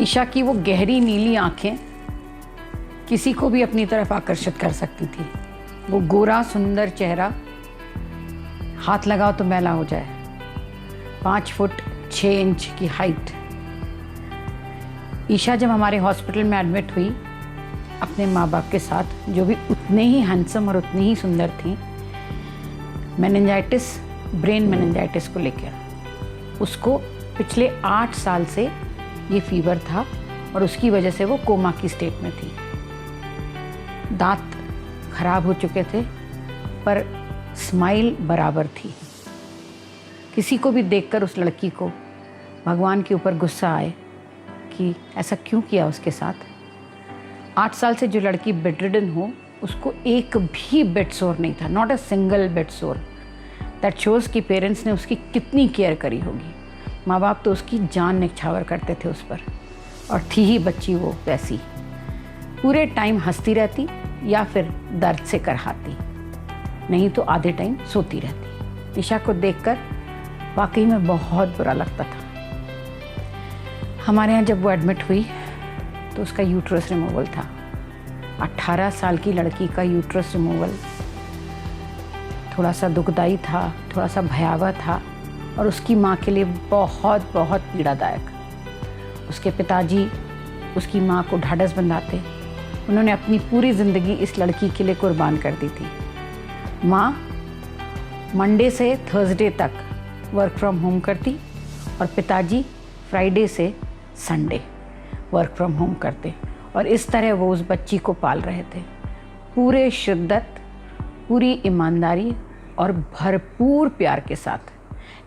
ईशा की वो गहरी नीली आंखें किसी को भी अपनी तरफ आकर्षित कर सकती थी। वो गोरा सुंदर चेहरा, हाथ लगाओ तो मैला हो जाए, 5 फुट 6 इंच की हाइट। ईशा जब हमारे हॉस्पिटल में एडमिट हुई अपने माँ बाप के साथ, जो भी उतने ही हैंडसम और उतनी ही सुंदर थी, मेनिंजाइटिस, ब्रेन मेनिंजाइटिस को लेकर उसको पिछले 8 साल से ये फीवर था और उसकी वजह से वो कोमा की स्टेट में थी। दांत खराब हो चुके थे पर स्माइल बराबर थी। किसी को भी देखकर उस लड़की को भगवान के ऊपर गुस्सा आए कि ऐसा क्यों किया उसके साथ। 8 साल से जो लड़की बेडरिडन हो, उसको एक भी बेड सोर नहीं था, नॉट अ सिंगल बेड सोर। दैट शोज़ कि पेरेंट्स ने उसकी कितनी केयर करी होगी। माँ बाप तो उसकी जान निछावर करते थे उस पर, और थी ही बच्ची वो वैसी, पूरे टाइम हंसती रहती या फिर दर्द से करहाती, नहीं तो आधे टाइम सोती रहती। ईशा को देखकर वाकई में बहुत बुरा लगता था। हमारे यहाँ जब वो एडमिट हुई तो उसका यूट्रस रिमूवल था। 18 साल की लड़की का यूट्रस रिमूवल थोड़ा सा दुखदाई था, थोड़ा सा भयावह था और उसकी माँ के लिए बहुत बहुत पीड़ादायक। उसके पिताजी उसकी माँ को ढाढ़स बंधाते। उन्होंने अपनी पूरी ज़िंदगी इस लड़की के लिए कुर्बान कर दी थी। माँ मंडे से थर्सडे तक वर्क फ्रॉम होम करती और पिताजी फ्राइडे से संडे वर्क फ्रॉम होम करते, और इस तरह वो उस बच्ची को पाल रहे थे, पूरे शिद्दत, पूरी ईमानदारी और भरपूर प्यार के साथ।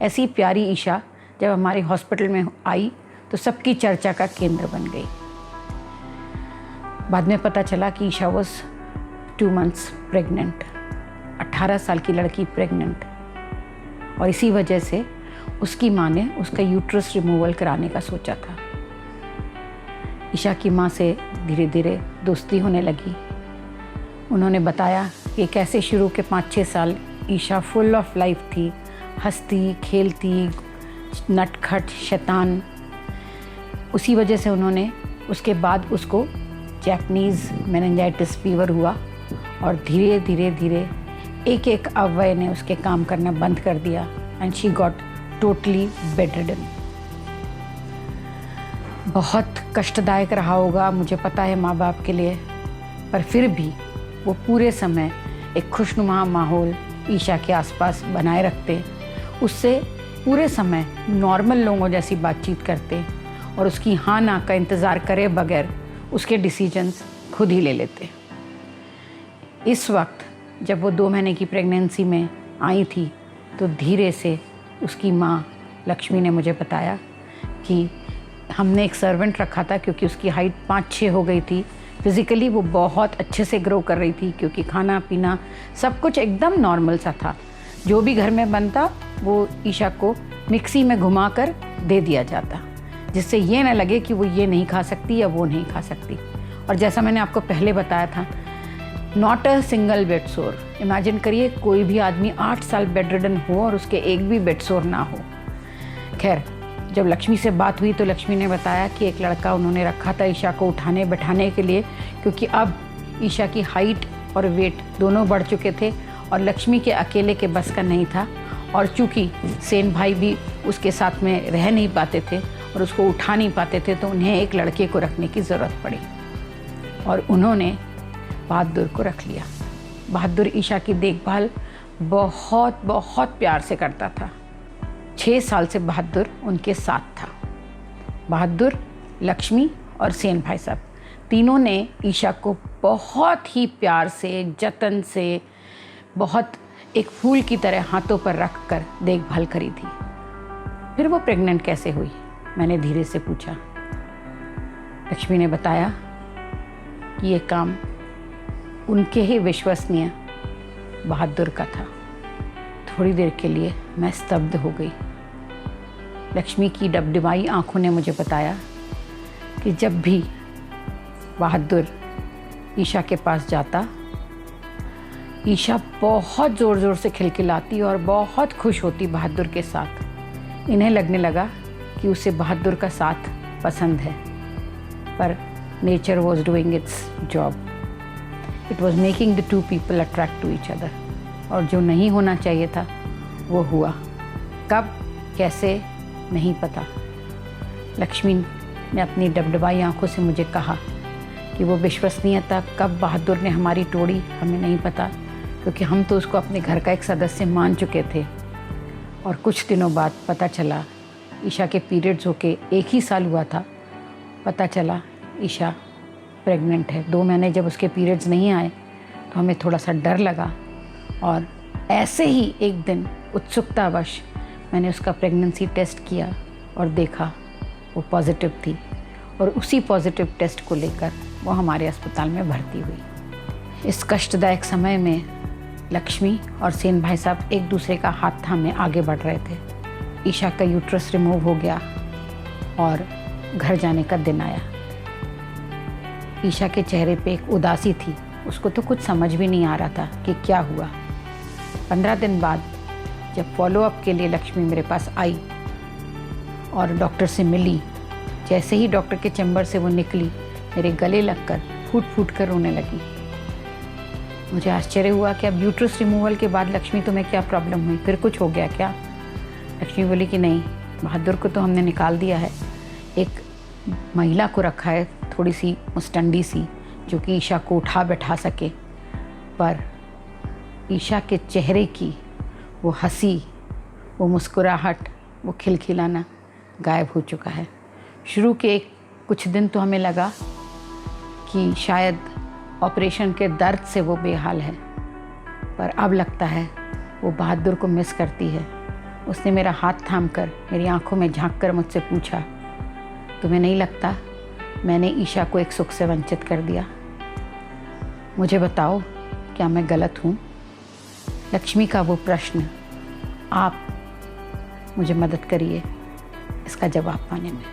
ऐसी प्यारी ईशा जब हमारे हॉस्पिटल में आई तो सबकी चर्चा का केंद्र बन गई। बाद में पता चला कि ईशा वॉज 2 months प्रेग्नेंट, 18 साल की लड़की प्रेग्नेंट, और इसी वजह से उसकी माँ ने उसका यूट्रस रिमूवल कराने का सोचा था। ईशा की माँ से धीरे धीरे दोस्ती होने लगी। उन्होंने बताया कि कैसे शुरू के 5-6 साल ईशा फुल ऑफ लाइफ थी, हंसती खेलती, नटखट शैतान। उसी वजह से उन्होंने उसके बाद उसको जैपनीज़ मेनिंजाइटिस फीवर हुआ और धीरे धीरे धीरे एक एक अवयव ने उसके काम करना बंद कर दिया and she got totally bedridden. बहुत कष्टदायक रहा होगा, मुझे पता है, माँ बाप के लिए, पर फिर भी वो पूरे समय एक खुशनुमा माहौल ईशा के आसपास बनाए रखते, उससे पूरे समय नॉर्मल लोगों जैसी बातचीत करते और उसकी हाँ ना का इंतज़ार करे बगैर उसके डिसीजंस खुद ही ले लेते। इस वक्त जब वो 2 महीने की प्रेगनेंसी में आई थी तो धीरे से उसकी माँ लक्ष्मी ने मुझे बताया कि हमने एक सर्वेंट रखा था, क्योंकि उसकी हाइट 5-6 हो गई थी। फिज़िकली वो बहुत अच्छे से ग्रो कर रही थी, क्योंकि खाना पीना सब कुछ एकदम नॉर्मल सा था। जो भी घर में बनता वो ईशा को मिक्सी में घुमाकर दे दिया जाता, जिससे ये ना लगे कि वो ये नहीं खा सकती या वो नहीं खा सकती। और जैसा मैंने आपको पहले बताया था, नॉट अ सिंगल बेड सोर। इमेजिन करिए कोई भी आदमी 8 साल बेडरिडन हो और उसके एक भी बेड सोर ना हो। खैर, जब लक्ष्मी से बात हुई तो लक्ष्मी ने बताया कि एक लड़का उन्होंने रखा था ईशा को उठाने बैठाने के लिए, क्योंकि अब ईशा की हाइट और वेट दोनों बढ़ चुके थे और लक्ष्मी के अकेले के बस का नहीं था। और चूँकि सेन भाई भी उसके साथ में रह नहीं पाते थे और उसको उठा नहीं पाते थे, तो उन्हें एक लड़के को रखने की ज़रूरत पड़ी और उन्होंने बहादुर को रख लिया। बहादुर ईशा की देखभाल बहुत बहुत प्यार से करता था। 6 साल से बहादुर उनके साथ था। बहादुर, लक्ष्मी और सेन भाई साहब तीनों ने ईशा को बहुत ही प्यार से, जतन से, बहुत एक फूल की तरह हाथों पर रख कर देखभाल करी थी। फिर वो प्रेग्नेंट कैसे हुई, मैंने धीरे से पूछा। लक्ष्मी ने बताया कि ये काम उनके ही विश्वसनीय बहादुर का था। थोड़ी देर के लिए मैं स्तब्ध हो गई। लक्ष्मी की डबडबाई आंखों ने मुझे बताया कि जब भी बहादुर ईशा के पास जाता, ईशा बहुत ज़ोर ज़ोर से खिलखिलाती और बहुत खुश होती बहादुर के साथ। इन्हें लगने लगा कि उसे बहादुर का साथ पसंद है। पर nature was doing its job. It was making the two people attract to each other, और जो नहीं होना चाहिए था वो हुआ। कब, कैसे, नहीं पता। लक्ष्मी ने अपनी डबडबाई आंखों से मुझे कहा कि वो विश्वसनीयता कब बहादुर ने हमारी तोड़ी हमें नहीं पता, क्योंकि हम तो उसको अपने घर का एक सदस्य मान चुके थे। और कुछ दिनों बाद पता चला, ईशा के पीरियड्स होके 1 ही साल हुआ था, पता चला ईशा प्रेग्नेंट है। 2 महीने जब उसके पीरियड्स नहीं आए तो हमें थोड़ा सा डर लगा, और ऐसे ही एक दिन उत्सुकतावश मैंने उसका प्रेगनेंसी टेस्ट किया और देखा वो पॉजिटिव थी, और उसी पॉजिटिव टेस्ट को लेकर वो हमारे अस्पताल में भर्ती हुई। इस कष्टदायक समय में लक्ष्मी और सेन भाई साहब एक दूसरे का हाथ थामे आगे बढ़ रहे थे। ईशा का यूट्रस रिमूव हो गया और घर जाने का दिन आया। ईशा के चेहरे पे एक उदासी थी, उसको तो कुछ समझ भी नहीं आ रहा था कि क्या हुआ। 15 दिन बाद जब फॉलोअप के लिए लक्ष्मी मेरे पास आई और डॉक्टर से मिली, जैसे ही डॉक्टर के चैम्बर से वो निकली, मेरे गले लगकर फूट फूट कर रोने लगी। मुझे आश्चर्य हुआ कि अब यूट्रस रिमूवल के बाद लक्ष्मी तुम्हें क्या प्रॉब्लम हुई, फिर कुछ हो गया क्या? लक्ष्मी बोली कि नहीं, बहादुर को तो हमने निकाल दिया है, एक महिला को रखा है, थोड़ी सी मुस्टंडी सी, जो कि ईशा को उठा बैठा सके। पर ईशा के चेहरे की वो हंसी, वो मुस्कुराहट, वो खिलखिलाना गायब हो चुका है। शुरू के कुछ दिन तो हमें लगा कि शायद ऑपरेशन के दर्द से वो बेहाल है, पर अब लगता है वो बहादुर को मिस करती है। उसने मेरा हाथ थामकर मेरी आंखों में झांककर मुझसे पूछा, तुम्हें नहीं लगता मैंने ईशा को एक सुख से वंचित कर दिया? मुझे बताओ, क्या मैं गलत हूँ? लक्ष्मी का वो प्रश्न, आप मुझे मदद करिए इसका जवाब पाने में।